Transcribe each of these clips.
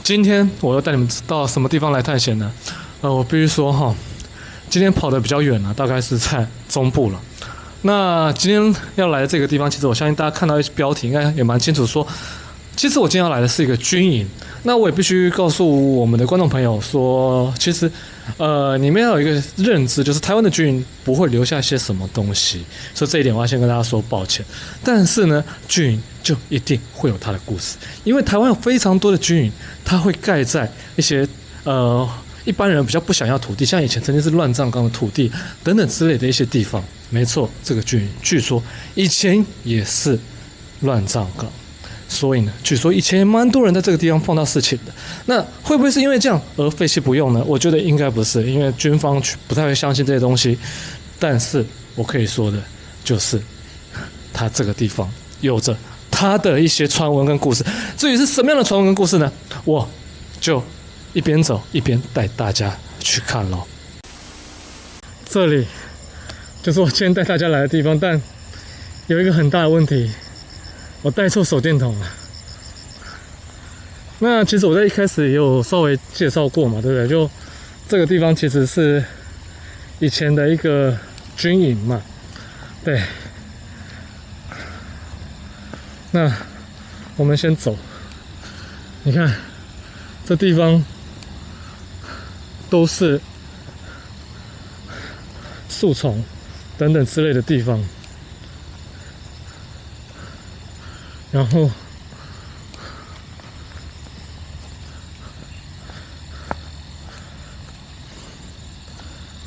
今天我要带你们到什么地方来探险呢？我必须说哈，今天跑得比较远了，大概是在中部了。那今天要来的这个地方，其实我相信大家看到一些标题，应该也蛮清楚说，其实我今天要来的是一个军营。那我也必须告诉我们的观众朋友说，其实，你们要有一个认知，就是台湾的军营不会留下些什么东西，所以这一点我要先跟大家说抱歉。但是呢，军营就一定会有它的故事，因为台湾有非常多的军营，它会盖在一些一般人比较不想要土地，像以前曾经是乱葬岗的土地等等之类的一些地方。没错，这个军营据说以前也是乱葬岗。所以呢，据说以前也蛮多人在这个地方碰到事情的。那会不会是因为这样而废弃不用呢？我觉得应该不是，因为军方不太会相信这些东西。但是我可以说的就是，它这个地方有着它的一些传闻跟故事。至于是什么样的传闻跟故事呢？我就一边走一边带大家去看咯。这里就是我今天带大家来的地方，但有一个很大的问题。我带错手电筒了。那其实我在一开始也有稍微介绍过嘛，对不对？就这个地方其实是以前的一个军营嘛，对。那我们先走，你看这地方都是树丛等等之类的地方。然后，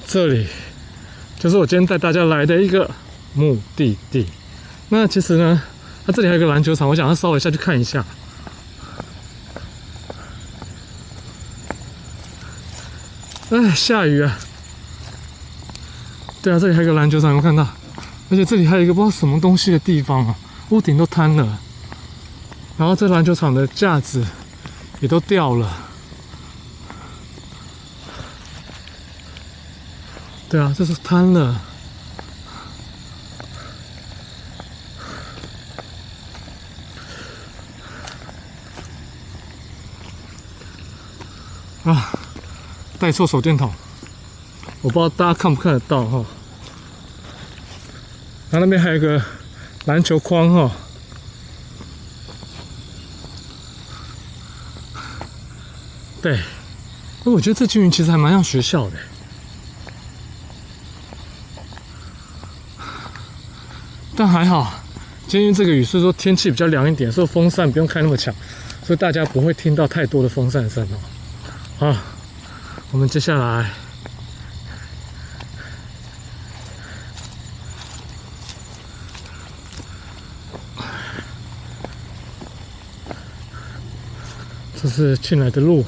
这里就是我今天带大家来的一个目的地。那其实呢，它这里还有一个篮球场，我想要稍微下去看一下。哎，下雨啊！对啊，这里还有一个篮球场，有没有看到？而且这里还有一个不知道什么东西的地方啊，屋顶都坍了。然后这篮球场的架子也都掉了，对啊，这是坍了。啊，带错手电筒，我不知道大家看不看得到哈。然后那边还有一个篮球框哈。对，我觉得这军营其实还蛮像学校的，但还好，今天这个雨是说天气比较凉一点，所以风扇不用开那么强，所以大家不会听到太多的风扇声哦。好，我们接下来这是进来的路。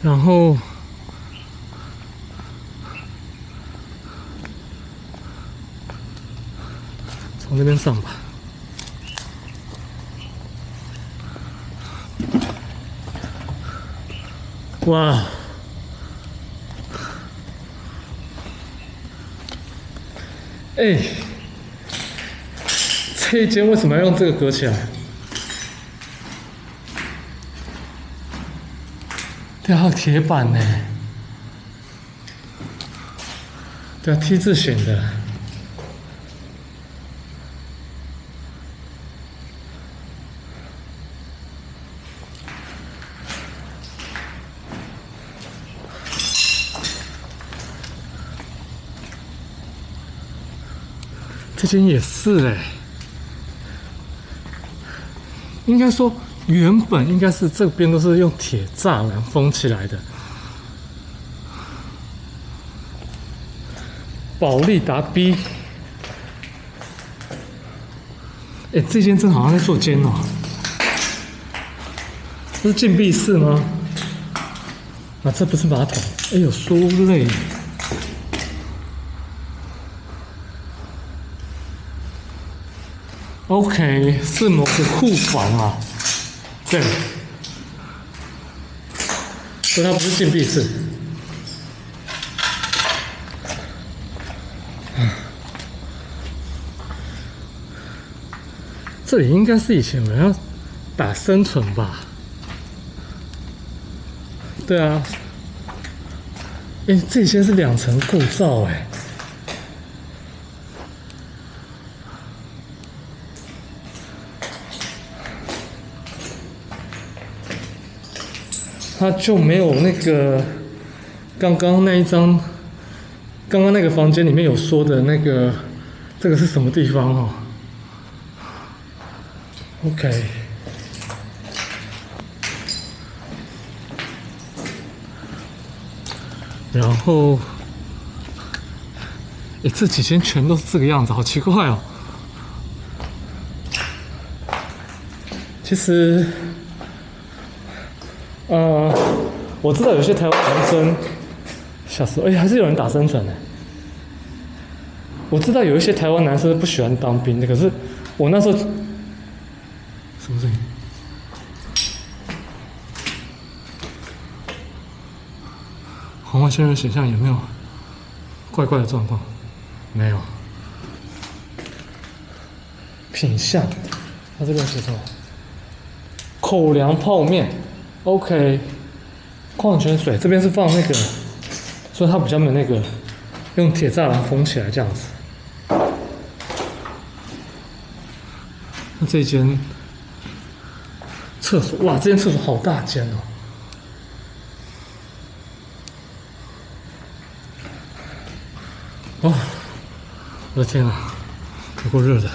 然后，从这边上吧。哇！哎，这一间为什么要用这个隔起来？对啊，还有铁板呢。对啊 ，T 字形的。这间也是哎，应该说原本应该是这边都是用铁栅栏封起来的。保利达 B， 哎，这间真好像在做监哦。这是禁闭室吗？啊，这不是马桶。哎呦，书类。OK， 是某个库房啊。对，所以它不是禁闭室。这里应该是以前有人要打生存吧？对啊，这些是2层构造它就没有那个刚刚那一张，刚刚那个房间里面有说的那个，这个是什么地方哦 ？OK。然后，这几间全都是这个样子，好奇怪哦。其实，我知道有些台湾男生，吓死我！还是有人打生存呢。我知道有一些台湾男生不喜欢当兵的，可是我那时候，什么声音？红外线的显像有没有怪怪的状况？没有。品相，它这边写什么？口粮泡面 ，OK。矿泉水这边是放那个，所以它比较没有那个，用铁栅栏封起来这样子。那这间厕所，哇，这间厕所好大间哦。哦，我的天啊，有够热的。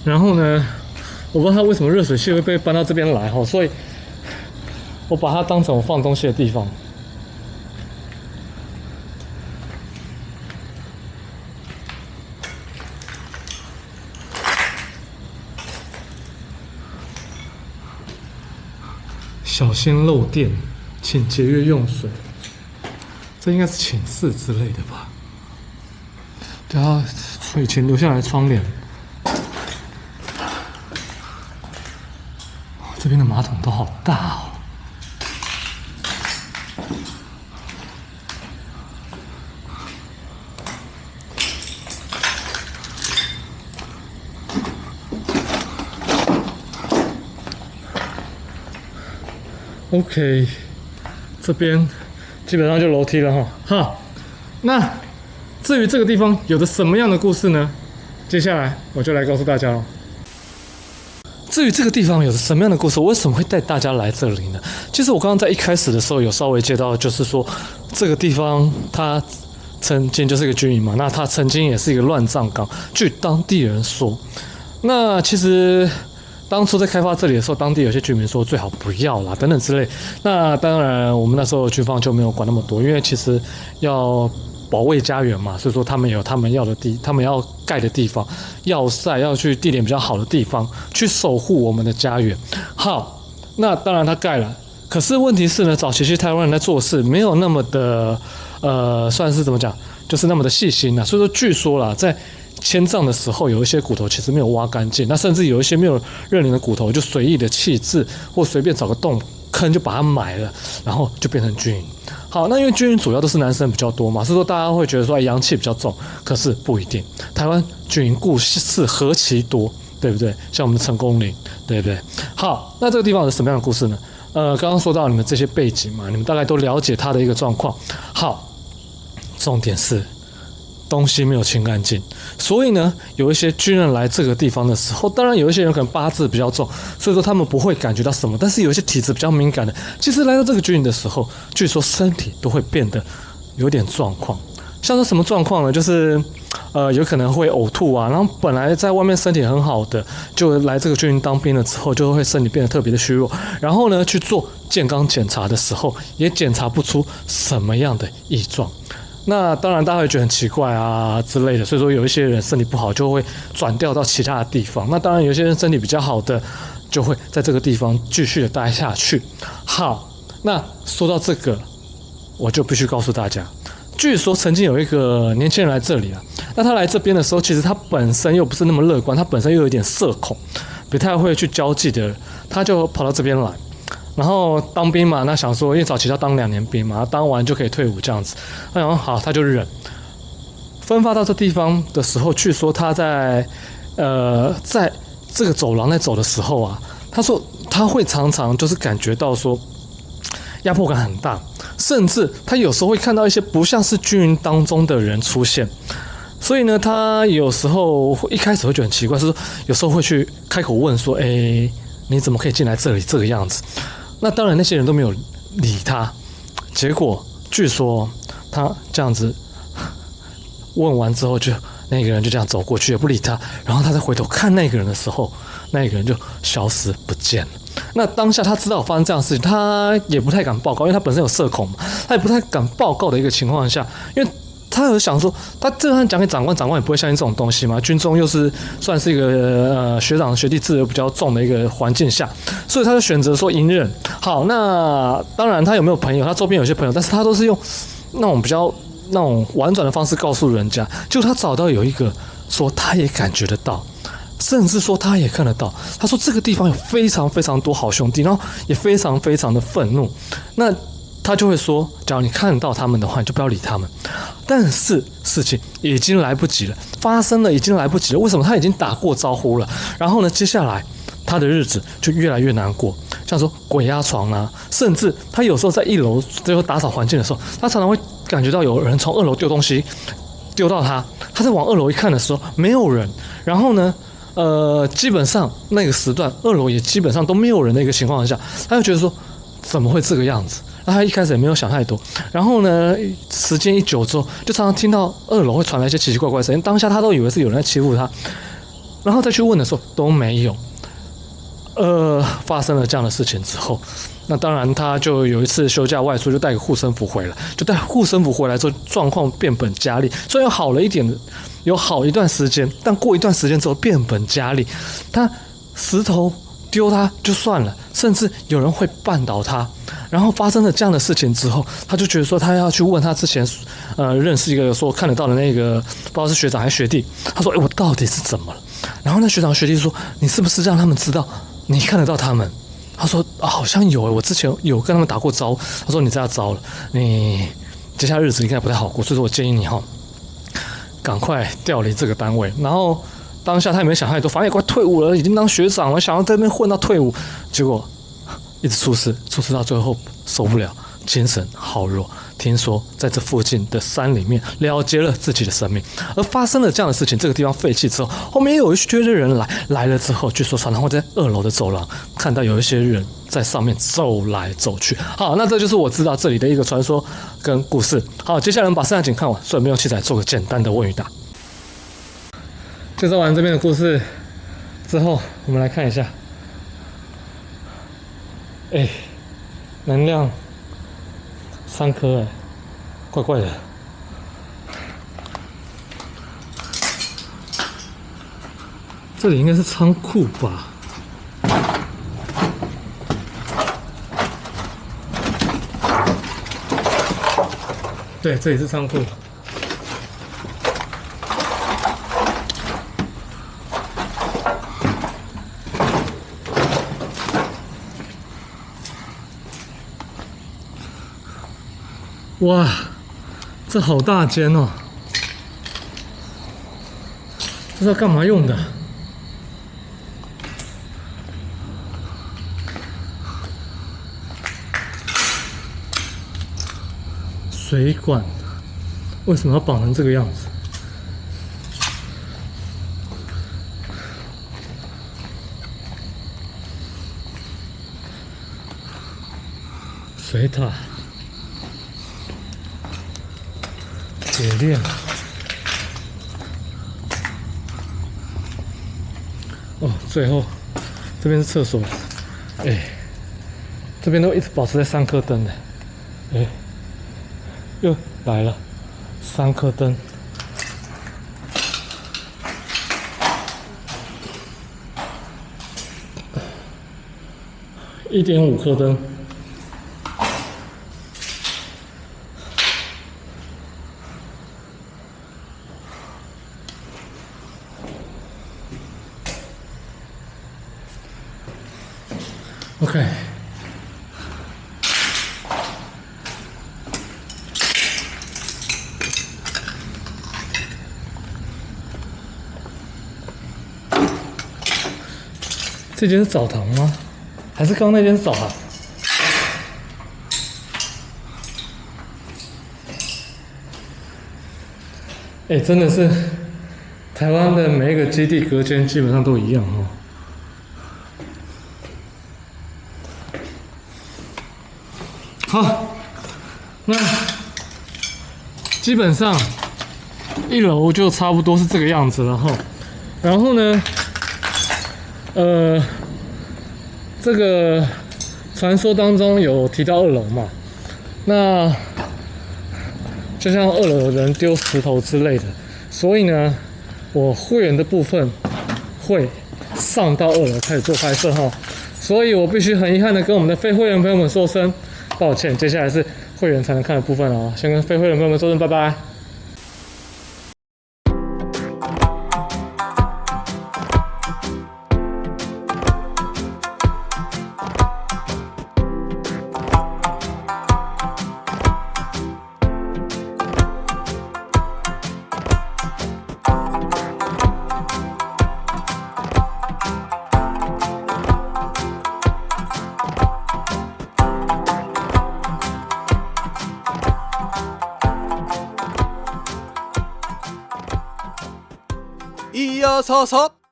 然后呢，我不知道它为什么热水器会被搬到这边来哈，所以我把它当成我放东西的地方。小心漏电，请节约用水。这应该是寝室之类的吧？对啊，以前留下来的窗帘。这边的马桶都好大哦。OK， 这边基本上就楼梯了哈。好，那至于这个地方有着什么样的故事呢？接下来我就来告诉大家了。至于这个地方有着什么样的故事，我为什么会带大家来这里呢？其实我刚刚在一开始的时候有稍微介到，就是说这个地方它曾经就是一个军营嘛，那它曾经也是一个乱葬岗。据当地人说，那其实当初在开发这里的时候，当地有些居民说最好不要啦，等等之类。那当然，我们那时候军方就没有管那么多，因为其实要保卫家园嘛，所以说他们有他们要的他们要盖的地方，要塞，要去地点比较好的地方去守护我们的家园。好，那当然他盖了，可是问题是呢，早期台湾人在做事没有那么的算是怎么讲，就是那么的细心啊。所以说，据说啦，在迁葬的时候，有一些骨头其实没有挖干净，那甚至有一些没有认领的骨头就随意的弃置，或随便找个坑就把它埋了，然后就变成军营。好，那因为军营主要都是男生比较多嘛，所以说大家会觉得说阳气比较重，可是不一定。台湾军营故事何其多，对不对？像我们的成功岭，对不对？好，那这个地方有什么样的故事呢？刚刚说到你们这些背景嘛，你们大概都了解它的一个状况。好，重点是东西没有清干净，所以呢，有一些军人来这个地方的时候，当然有一些人可能八字比较重，所以说他们不会感觉到什么。但是有一些体质比较敏感的，其实来到这个军营的时候，据说身体都会变得有点状况。像是什么状况呢？就是有可能会呕吐啊，然后本来在外面身体很好的，就来这个军营当兵了之后，就会身体变得特别的虚弱。然后呢，去做健康检查的时候，也检查不出什么样的异状。那当然，大家会觉得很奇怪啊之类的，所以说有一些人身体不好就会转调到其他的地方。那当然，有些人身体比较好的，就会在这个地方继续的待下去。好，那说到这个，我就必须告诉大家，据说曾经有一个年轻人来这里啊，那他来这边的时候，其实他本身又不是那么乐观，他本身又有一点社恐，不太会去交际的人，他就跑到这边来。然后当兵嘛，那想说，因为早期要当2年兵嘛，当完就可以退伍这样子。那想说好，他就忍。分发到这地方的时候，据说他在这个走廊在走的时候啊，他说他会常常就是感觉到说压迫感很大，甚至他有时候会看到一些不像是军营当中的人出现。所以呢，他有时候一开始会觉得很奇怪，是说有时候会去开口问说：“哎，你怎么可以进来这里这个样子？”那当然那些人都没有理他。结果据说他这样子问完之后，就那个人就这样走过去，也不理他。然后他再回头看那个人的时候，那个人就消失不见了。那当下他知道发生这样的事情，他也不太敢报告，因为他本身有社恐嘛，他也不太敢报告的一个情况下，因为他有想说，他这样讲给长官，长官也不会相信这种东西嘛。军中又是算是一个学长学弟制比较重的一个环境下，所以他就选择说隐忍。好，那当然他有没有朋友？他周边有些朋友，但是他都是用那种比较那种婉转的方式告诉人家。就他找到有一个说他也感觉得到，甚至说他也看得到。他说这个地方有非常非常多好兄弟，然后也非常非常的愤怒。那他就会说，假如你看到他们的话，你就不要理他们。但是事情已经来不及了，发生了已经来不及了。为什么？他已经打过招呼了。然后呢，接下来他的日子就越来越难过，像说鬼压床啊，甚至他有时候在1楼最后打扫环境的时候，他常常会感觉到有人从2楼丢东西丢到他，他在往2楼一看的时候没有人，然后呢，基本上那个时段2楼也基本上都没有人的一个情况下，他就觉得说怎么会这个样子？那他一开始也没有想太多，然后呢，时间一久之后，就常常听到2楼会传来一些奇奇怪怪的声音，当下他都以为是有人在欺负他，然后再去问的时候都没有。发生了这样的事情之后，那当然他就有一次休假外出，就带个护身符回来，就带护身符回来之后，状况变本加厉。虽然好了一点，有好一段时间，但过一段时间之后变本加厉。他石头丢他就算了，甚至有人会绊倒他。然后发生了这样的事情之后，他就觉得说他要去问他之前认识一个说看得到的那个不知道是学长还是学弟，他说：“哎，我到底是怎么了？”然后那学长学弟说：“你是不是让他们知道你看得到他们？”他说：“好像有我之前有跟他们打过招。”他说：“你这样糟了，你接下来日子应该不太好过，所以说我建议你赶快调离这个单位。”然后当下他也没想太多，反正也快退伍了，已经当学长了，想要在那边混到退伍，结果一直出事到最后受不了，精神好弱。听说在这附近的山里面了结了自己的生命，而发生了这样的事情，这个地方废弃之后，后面又有一堆人来了之后，据说常常会在2楼的走廊看到有一些人在上面走来走去。好，那这就是我知道这里的一个传说跟故事。好，接下来我们把摄像景看完，所以没有器材做个简单的问与答。介绍完这边的故事之后，我们来看一下，能量3颗，怪怪的。这里应该是仓库吧？对，这里是仓库。哇，这好大间哦！这是要干嘛用的？水管为什么要绑成这个样子？水塔。铁链，最后这边是厕所，这边都一直保持在3颗灯的，又来了3颗灯，1.5颗灯。OK，这间是澡堂吗？还是刚刚那间澡啊？哎，真的是台湾的每一个基地隔间基本上都一样哦。好，那基本上1楼就差不多是这个样子了哈。然后呢，这个传说当中有提到2楼嘛，那就像2楼有人丢石头之类的，所以呢，我会员的部分会上到2楼开始做拍摄哈，所以我必须很遗憾的跟我们的非会员朋友们说声抱歉，接下来是会员才能看的部分哦，先跟非会员朋友们说声拜拜。咿呀嚓嚓。